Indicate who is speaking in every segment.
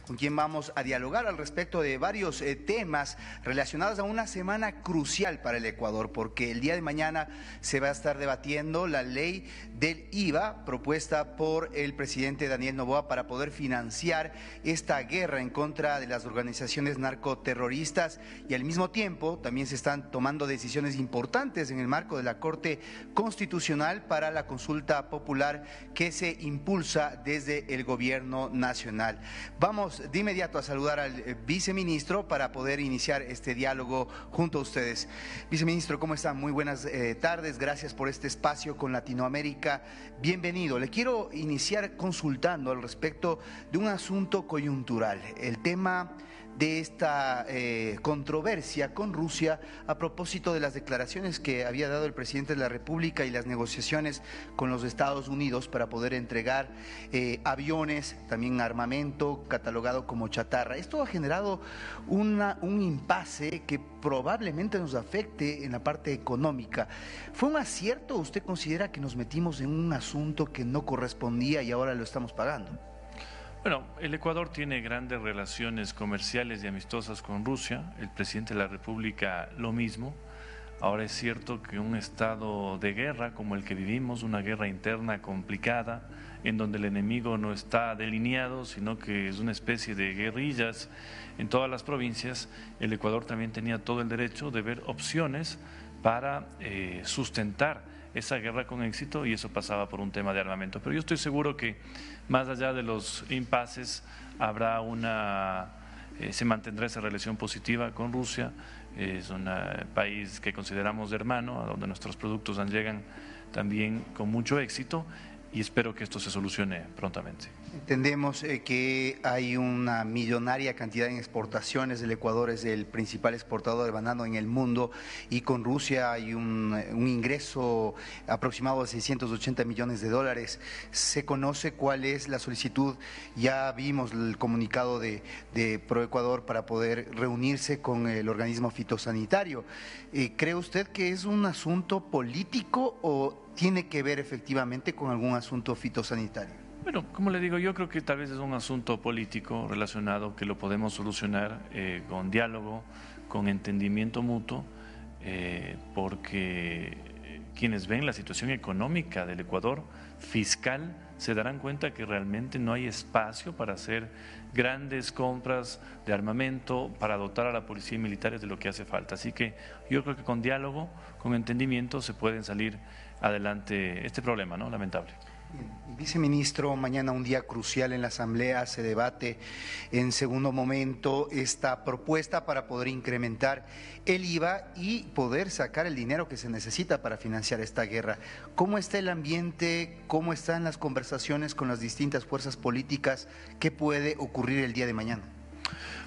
Speaker 1: con quien vamos a dialogar al respecto de varios temas relacionados a una semana crucial para el Ecuador, porque el día de mañana se va a estar debatiendo la ley del IVA propuesta por el presidente Daniel Noboa para poder financiar esta guerra en contra de las organizaciones narcoterroristas, y al mismo tiempo también se están tomando decisiones importantes en el marco de la Corte Constitucional para la consulta popular que se impulsa desde el gobierno nacional. Vamos de inmediato a saludar al viceministro para poder iniciar este diálogo junto a ustedes. Viceministro, ¿cómo están? Muy buenas tardes, gracias por este espacio con Latinoamérica. Bienvenido. Le quiero iniciar consultando al respecto de un asunto coyuntural, el tema de esta controversia con Rusia a propósito de las declaraciones que había dado el presidente de la República y las negociaciones con los Estados Unidos para poder entregar aviones, también armamento catalogado como chatarra. Esto ha generado un impasse que probablemente nos afecte en la parte económica. ¿Fue un acierto o usted considera que nos metimos en un asunto que no correspondía y ahora lo estamos pagando?
Speaker 2: Bueno, el Ecuador tiene grandes relaciones comerciales y amistosas con Rusia, el presidente de la República lo mismo. Ahora es cierto que un estado de guerra como el que vivimos, una guerra interna complicada, en donde el enemigo no está delineado, sino que es una especie de guerrillas en todas las provincias, el Ecuador también tenía todo el derecho de ver opciones para sustentar esa guerra con éxito, y eso pasaba por un tema de armamento. Pero yo estoy seguro que más allá de los impases habrá se mantendrá esa relación positiva con Rusia. Es un país que consideramos hermano, a donde nuestros productos llegan también con mucho éxito, y espero que esto se solucione prontamente.
Speaker 1: Entendemos que hay una millonaria cantidad en exportaciones. El Ecuador es el principal exportador de banano en el mundo, y con Rusia hay un ingreso aproximado de 680 millones de dólares. ¿Se conoce cuál es la solicitud? Ya vimos el comunicado de ProEcuador para poder reunirse con el organismo fitosanitario. ¿Cree usted que es un asunto político o tiene que ver efectivamente con algún asunto fitosanitario?
Speaker 2: Bueno, como le digo, yo creo que tal vez es un asunto político relacionado que lo podemos solucionar con diálogo, con entendimiento mutuo, porque quienes ven la situación económica del Ecuador, fiscal, se darán cuenta que realmente no hay espacio para hacer grandes compras de armamento, para dotar a la policía y militares de lo que hace falta. Así que yo creo que con diálogo, con entendimiento, se pueden salir adelante este problema, ¿no? Lamentable.
Speaker 1: Viceministro, mañana un día crucial en la Asamblea, se debate en segundo momento esta propuesta para poder incrementar el IVA y poder sacar el dinero que se necesita para financiar esta guerra. ¿Cómo está el ambiente? ¿Cómo están las conversaciones con las distintas fuerzas políticas? ¿Qué puede ocurrir el día de mañana?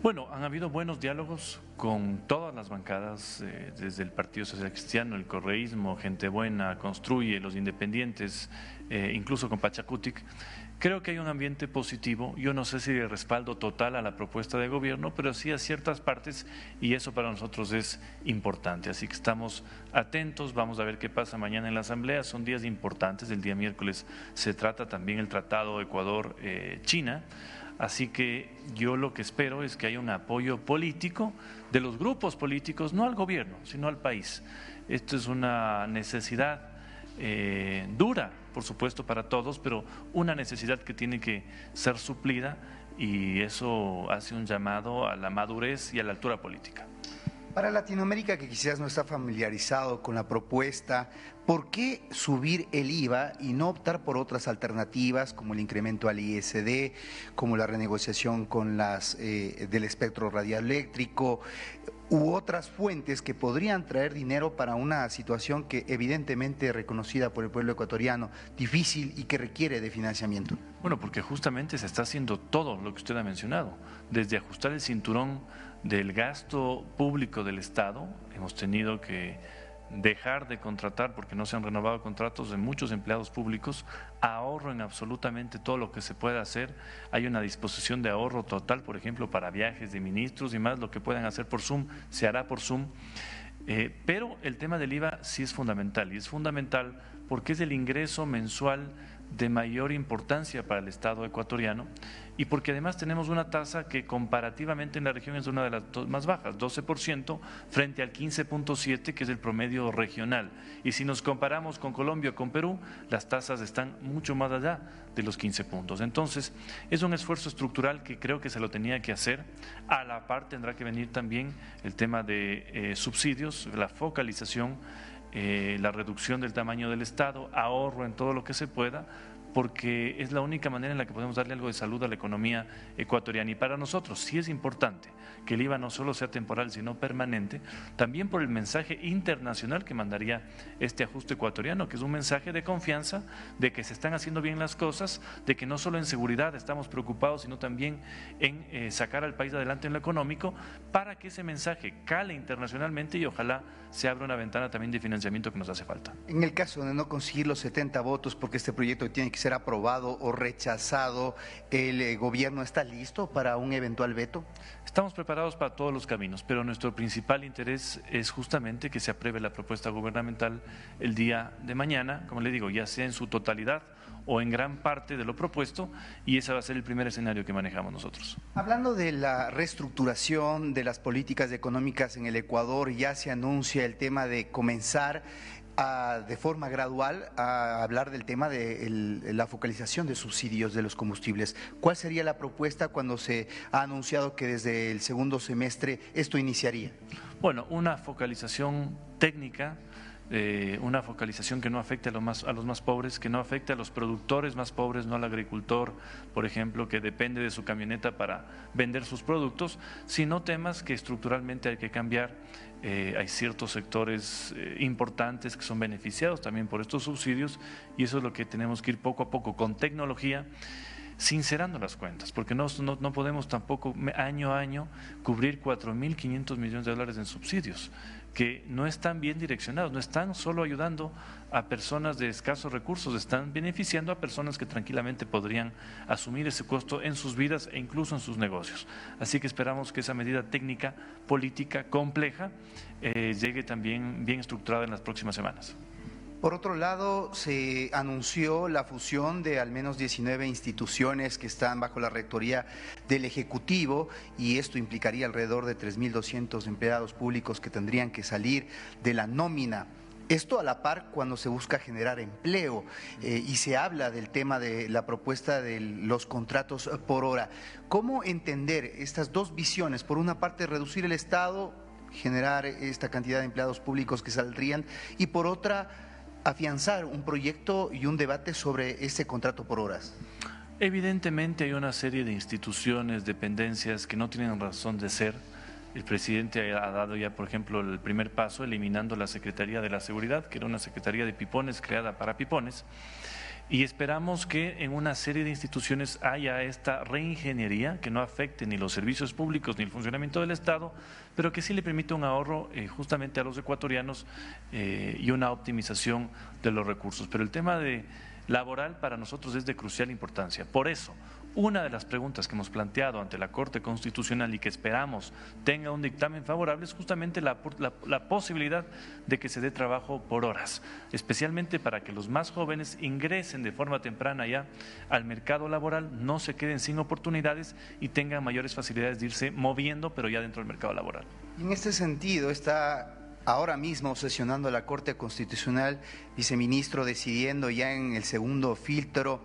Speaker 2: Bueno, han habido buenos diálogos con todas las bancadas, desde el Partido Social Cristiano, el correísmo, Gente Buena, Construye, los independientes, incluso con Pachacutic. Creo que hay un ambiente positivo. Yo no sé si de respaldo total a la propuesta de gobierno, pero sí a ciertas partes, y eso para nosotros es importante. Así que estamos atentos, vamos a ver qué pasa mañana en la Asamblea. Son días importantes, el día miércoles se trata también el Tratado Ecuador-China. Así que yo lo que espero es que haya un apoyo político de los grupos políticos, no al gobierno, sino al país. Esto es una necesidad dura, por supuesto, para todos, pero una necesidad que tiene que ser suplida, y eso hace un llamado a la madurez y a la altura política.
Speaker 1: Para Latinoamérica, que quizás no está familiarizado con la propuesta, ¿por qué subir el IVA y no optar por otras alternativas como el incremento al ISD, como la renegociación con del espectro radioeléctrico u otras fuentes que podrían traer dinero para una situación que evidentemente reconocida por el pueblo ecuatoriano, difícil y que requiere de financiamiento?
Speaker 2: Bueno, porque justamente se está haciendo todo lo que usted ha mencionado, desde ajustar el cinturón del gasto público del Estado. Hemos tenido que dejar de contratar porque no se han renovado contratos de muchos empleados públicos, ahorro en absolutamente todo lo que se pueda hacer. Hay una disposición de ahorro total, por ejemplo, para viajes de ministros y más, lo que puedan hacer por Zoom, se hará por Zoom. Pero el tema del IVA sí es fundamental, y es fundamental porque es el ingreso mensual de mayor importancia para el Estado ecuatoriano y porque además tenemos una tasa que comparativamente en la región es una de las más bajas, 12% frente al 15.7% que es el promedio regional. Y si nos comparamos con Colombia o con Perú, las tasas están mucho más allá de los 15 puntos. Entonces, es un esfuerzo estructural que creo que se lo tenía que hacer. A la par tendrá que venir también el tema de subsidios, la focalización, la reducción del tamaño del Estado, ahorro en todo lo que se pueda, porque es la única manera en la que podemos darle algo de salud a la economía ecuatoriana. Y para nosotros sí es importante que el IVA no solo sea temporal, sino permanente, también por el mensaje internacional que mandaría este ajuste ecuatoriano, que es un mensaje de confianza, de que se están haciendo bien las cosas, de que no solo en seguridad estamos preocupados, sino también en sacar al país adelante en lo económico, para que ese mensaje cale internacionalmente y ojalá se abra una ventana también de financiamiento que nos hace falta.
Speaker 1: En el caso de no conseguir los 70 votos, porque este proyecto tiene que ser aprobado o rechazado, ¿el gobierno está listo para un eventual veto?
Speaker 2: Estamos preparados para todos los caminos, pero nuestro principal interés es justamente que se apruebe la propuesta gubernamental el día de mañana, como le digo, ya sea en su totalidad o en gran parte de lo propuesto, y ese va a ser el primer escenario que manejamos nosotros.
Speaker 1: Hablando de la reestructuración de las políticas económicas en el Ecuador, ya se anuncia el tema de comenzar de forma gradual a hablar del tema de la focalización de subsidios de los combustibles. ¿Cuál sería la propuesta cuando se ha anunciado que desde el segundo semestre esto iniciaría?
Speaker 2: Bueno, una focalización técnica, una focalización que no afecte a los más pobres, que no afecte a los productores más pobres, no al agricultor, por ejemplo, que depende de su camioneta para vender sus productos, sino temas que estructuralmente hay que cambiar. Hay ciertos sectores importantes que son beneficiados también por estos subsidios y eso es lo que tenemos que ir poco a poco con tecnología, sincerando las cuentas, porque no podemos tampoco año a año cubrir 4.500 millones de dólares en subsidios, que no están bien direccionados, no están solo ayudando a personas de escasos recursos, están beneficiando a personas que tranquilamente podrían asumir ese costo en sus vidas e incluso en sus negocios. Así que esperamos que esa medida técnica, política, compleja, llegue también bien estructurada en las próximas semanas.
Speaker 1: Por otro lado, se anunció la fusión de al menos 19 instituciones que están bajo la rectoría del Ejecutivo y esto implicaría alrededor de 3.200 empleados públicos que tendrían que salir de la nómina. Esto a la par cuando se busca generar empleo y se habla del tema de la propuesta de los contratos por hora. ¿Cómo entender estas dos visiones? Por una parte, reducir el Estado, generar esta cantidad de empleados públicos que saldrían y por otra, afianzar un proyecto y un debate sobre ese contrato por horas.
Speaker 2: Evidentemente hay una serie de instituciones, dependencias que no tienen razón de ser. El presidente ha dado ya, por ejemplo, el primer paso eliminando la Secretaría de la Seguridad, que era una Secretaría de Pipones creada para Pipones, y esperamos que en una serie de instituciones haya esta reingeniería que no afecte ni los servicios públicos ni el funcionamiento del Estado, pero que sí le permita un ahorro justamente a los ecuatorianos y una optimización de los recursos. Pero el tema laboral para nosotros es de crucial importancia. Por eso, una de las preguntas que hemos planteado ante la Corte Constitucional y que esperamos tenga un dictamen favorable es justamente la posibilidad de que se dé trabajo por horas, especialmente para que los más jóvenes ingresen de forma temprana ya al mercado laboral, no se queden sin oportunidades y tengan mayores facilidades de irse moviendo, pero ya dentro del mercado laboral.
Speaker 1: Y en este sentido está ahora mismo sesionando la Corte Constitucional, viceministro, decidiendo ya en el segundo filtro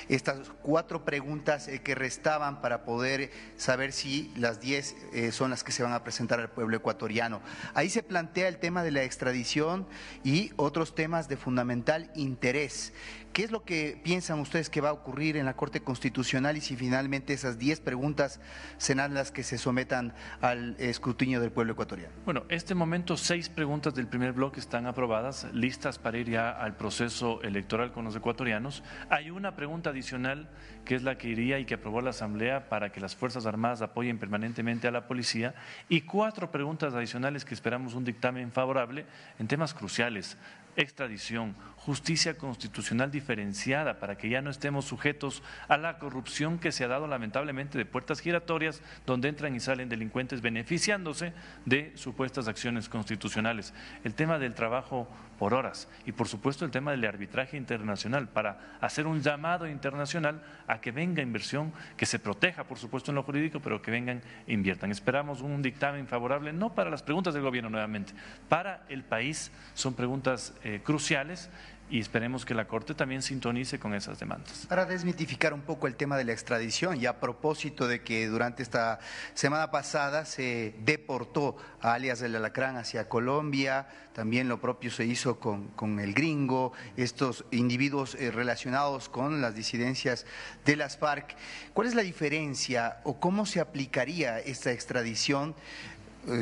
Speaker 1: estas 4 preguntas que restaban para poder saber si las 10 son las que se van a presentar al pueblo ecuatoriano. Ahí se plantea el tema de la extradición y otros temas de fundamental interés. ¿Qué es lo que piensan ustedes que va a ocurrir en la Corte Constitucional y si finalmente esas 10 preguntas serán las que se sometan al escrutinio del pueblo ecuatoriano?
Speaker 2: Bueno, en este momento 6 preguntas del primer bloque están aprobadas, listas para ir ya al proceso electoral con los ecuatorianos. Hay una pregunta adicional que es la que iría y que aprobó la Asamblea para que las Fuerzas Armadas apoyen permanentemente a la policía y 4 preguntas adicionales que esperamos un dictamen favorable en temas cruciales extradición, justicia constitucional diferenciada para que ya no estemos sujetos a la corrupción que se ha dado lamentablemente de puertas giratorias donde entran y salen delincuentes beneficiándose de supuestas acciones constitucionales. El tema del trabajo por horas y por supuesto el tema del arbitraje internacional para hacer un llamado internacional a que venga inversión, que se proteja por supuesto en lo jurídico, pero que vengan e inviertan. Esperamos un dictamen favorable, no para las preguntas del gobierno nuevamente, para el país son preguntas cruciales y esperemos que la Corte también sintonice con esas demandas.
Speaker 1: Para desmitificar un poco el tema de la extradición, y a propósito de que durante esta semana pasada se deportó a alias del Alacrán hacia Colombia, también lo propio se hizo con el Gringo, estos individuos relacionados con las disidencias de las FARC. ¿Cuál es la diferencia o cómo se aplicaría esta extradición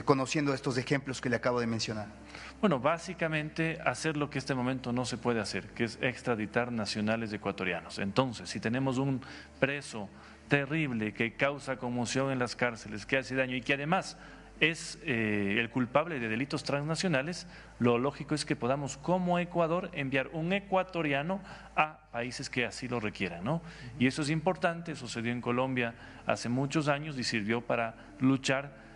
Speaker 1: conociendo estos ejemplos que le acabo de mencionar?
Speaker 2: Bueno, básicamente hacer lo que en este momento no se puede hacer, que es extraditar nacionales ecuatorianos. Entonces, si tenemos un preso terrible que causa conmoción en las cárceles, que hace daño y que además es el culpable de delitos transnacionales, lo lógico es que podamos como Ecuador enviar un ecuatoriano a países que así lo requieran, ¿no? Y eso es importante, sucedió en Colombia hace muchos años y sirvió para luchar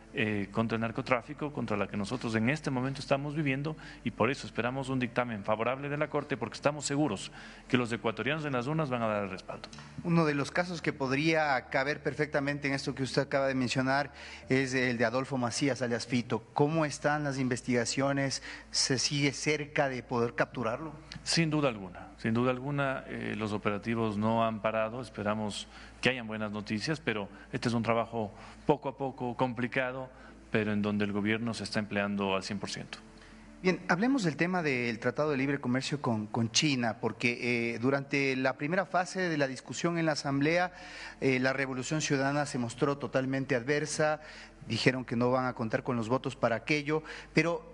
Speaker 2: contra el narcotráfico, contra la que nosotros en este momento estamos viviendo, y por eso esperamos un dictamen favorable de la Corte porque estamos seguros que los ecuatorianos en las urnas van a dar el respaldo.
Speaker 1: Uno de los casos que podría caber perfectamente en esto que usted acaba de mencionar es el de Adolfo Macías, alias Fito. ¿Cómo están las investigaciones? ¿Se sigue cerca de poder capturarlo?
Speaker 2: Sin duda alguna, los operativos no han parado, esperamos que hayan buenas noticias, pero este es un trabajo poco a poco complicado, pero en donde el gobierno se está empleando al 100%.
Speaker 1: Bien, hablemos del tema del Tratado de Libre Comercio con China, porque durante la primera fase de la discusión en la Asamblea, la Revolución Ciudadana se mostró totalmente adversa, dijeron que no van a contar con los votos para aquello, pero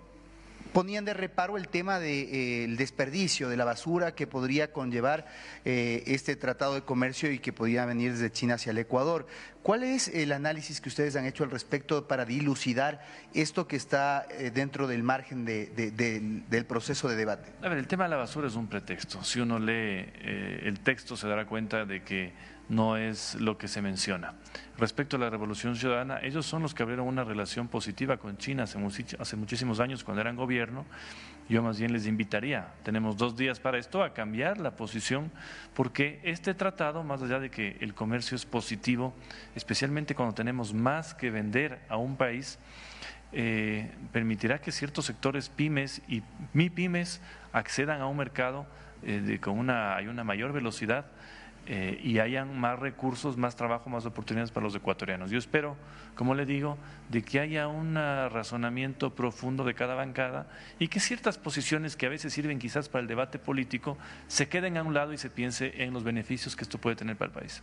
Speaker 1: ponían de reparo el tema del desperdicio, de la basura que podría conllevar este tratado de comercio y que podía venir desde China hacia el Ecuador. ¿Cuál es el análisis que ustedes han hecho al respecto para dilucidar esto que está dentro del margen del proceso de debate?
Speaker 2: A ver, el tema de la basura es un pretexto. Si uno lee el texto se dará cuenta de que no es lo que se menciona. Respecto a la Revolución Ciudadana, ellos son los que abrieron una relación positiva con China hace muchísimos años cuando eran gobierno. Yo más bien les invitaría, tenemos 2 días para esto, a cambiar la posición, porque este tratado, más allá de que el comercio es positivo, especialmente cuando tenemos más que vender a un país, permitirá que ciertos sectores pymes y MIPYMES accedan a un mercado hay una mayor velocidad y hayan más recursos, más trabajo, más oportunidades para los ecuatorianos. Yo espero, como le digo, de que haya un razonamiento profundo de cada bancada y que ciertas posiciones que a veces sirven quizás para el debate político se queden a un lado y se piense en los beneficios que esto puede tener para el país.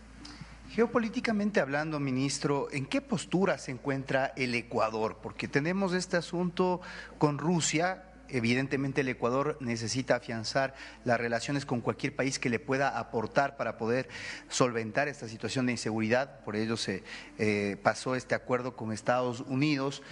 Speaker 1: Geopolíticamente hablando, ministro, ¿en qué postura se encuentra el Ecuador? Porque tenemos este asunto con Rusia. Evidentemente el Ecuador necesita afianzar las relaciones con cualquier país que le pueda aportar para poder solventar esta situación de inseguridad, por ello se pasó este acuerdo con Estados Unidos,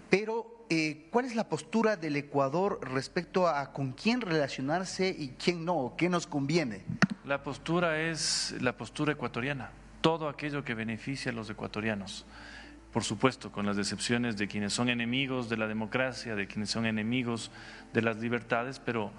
Speaker 1: pero ¿cuál es la postura del Ecuador respecto a con quién relacionarse y quién no? ¿Qué nos conviene?
Speaker 2: La postura es la postura ecuatoriana, todo aquello que beneficia a los ecuatorianos. Por supuesto, con las decepciones de quienes son enemigos de la democracia, de quienes son enemigos de las libertades, pero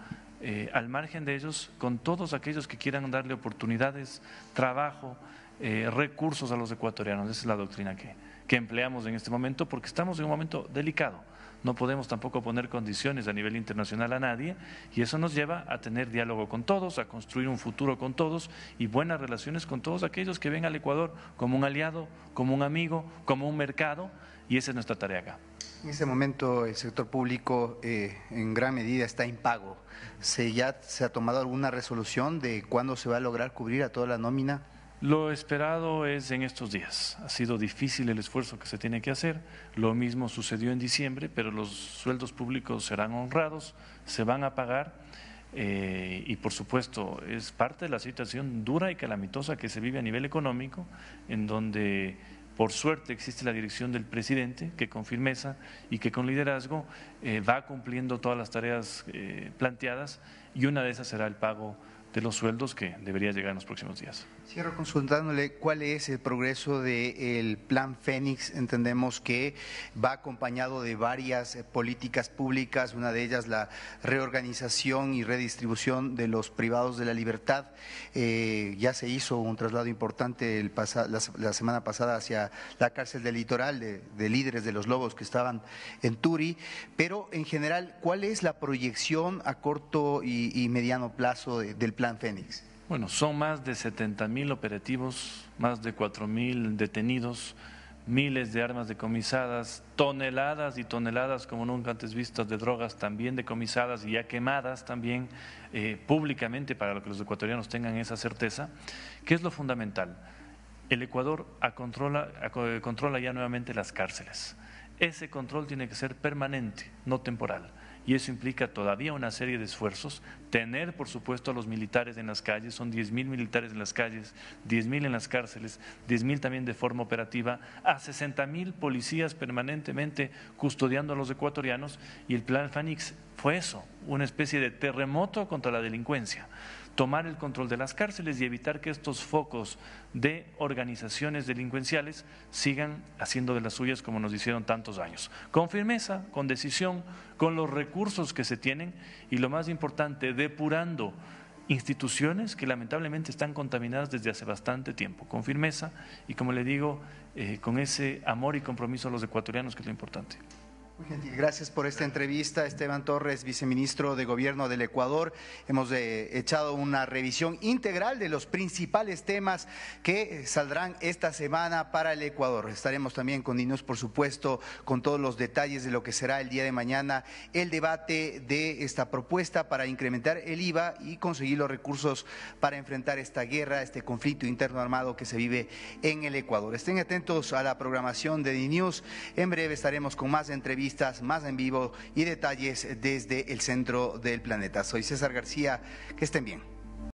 Speaker 2: al margen de ellos, con todos aquellos que quieran darle oportunidades, trabajo, recursos a los ecuatorianos. Esa es la doctrina que empleamos en este momento, porque estamos en un momento delicado. No podemos tampoco poner condiciones a nivel internacional a nadie y eso nos lleva a tener diálogo con todos, a construir un futuro con todos y buenas relaciones con todos aquellos que ven al Ecuador como un aliado, como un amigo, como un mercado, y esa es nuestra tarea acá.
Speaker 1: En este momento el sector público en gran medida está impago. ¿Ya se ha tomado alguna resolución de cuándo se va a lograr cubrir a toda la nómina?
Speaker 2: Lo esperado es en estos días. Ha sido difícil el esfuerzo que se tiene que hacer. Lo mismo sucedió en diciembre, pero los sueldos públicos serán honrados, se van a pagar y por supuesto es parte de la situación dura y calamitosa que se vive a nivel económico, en donde Por suerte existe la dirección del presidente que con firmeza y que con liderazgo va cumpliendo todas las tareas planteadas, y una de esas será el pago de los sueldos, que debería llegar en los próximos días.
Speaker 1: Cierro consultándole cuál es el progreso del Plan Fénix. Entendemos que va acompañado de varias políticas públicas, una de ellas la reorganización y redistribución de los privados de la libertad. Ya se hizo un traslado importante la semana pasada hacia la cárcel del Litoral de líderes de los Lobos que estaban en Turi, pero en general, ¿cuál es la proyección a corto y mediano plazo del Plan Fénix?
Speaker 2: Bueno, son más de 70.000 operativos, más de 4.000 detenidos, miles de armas decomisadas, toneladas y toneladas como nunca antes vistas de drogas también decomisadas y ya quemadas también públicamente, para que los ecuatorianos tengan esa certeza. ¿Qué es lo fundamental? El Ecuador controla ya nuevamente las cárceles. Ese control tiene que ser permanente, no temporal. Y eso implica todavía una serie de esfuerzos, tener por supuesto a los militares en las calles, son 10.000 militares en las calles, 10.000 en las cárceles, 10.000 también de forma operativa, a 60.000 policías permanentemente custodiando a los ecuatorianos, y el Plan Fénix fue eso, una especie de terremoto contra la delincuencia. Tomar el control de las cárceles y evitar que estos focos de organizaciones delincuenciales sigan haciendo de las suyas como nos hicieron tantos años. Con firmeza, con decisión, con los recursos que se tienen y, lo más importante, depurando instituciones que lamentablemente están contaminadas desde hace bastante tiempo. Con firmeza y, como le digo, con ese amor y compromiso a los ecuatorianos, que es lo importante.
Speaker 1: Muy gentil, gracias por esta entrevista. Esteban Torres, viceministro de Gobierno del Ecuador. Hemos echado una revisión integral de los principales temas que saldrán esta semana para el Ecuador. Estaremos también con Ninos, por supuesto, con todos los detalles de lo que será el día de mañana el debate de esta propuesta para incrementar el IVA y conseguir los recursos para enfrentar esta guerra, este conflicto interno armado que se vive en el Ecuador. Estén atentos a la programación de DiNews. En breve estaremos con más entrevistas, más en vivo y detalles desde el centro del planeta. Soy César García, que estén bien.